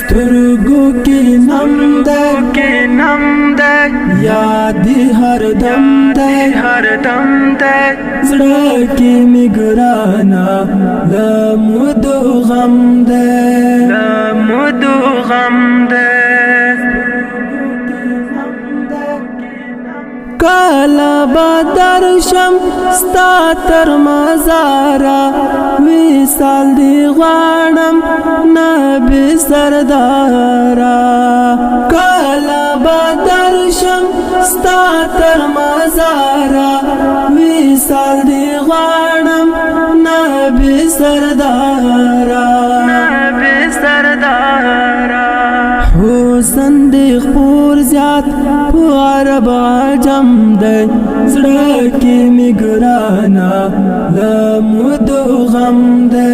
سترګو کې نم ده یاد هر دم ده زړه کې می ګرانا لمود غم ده کالا بدر شم ستا تر مزارا وصال دی غواړم نبی سردارا کالا بدر شم ستا تر مزارا وصال دی غواړم نبی سردارا حسن دی خپور زیات عرب عجم دی زړه کې می ګرانا لمود غم دی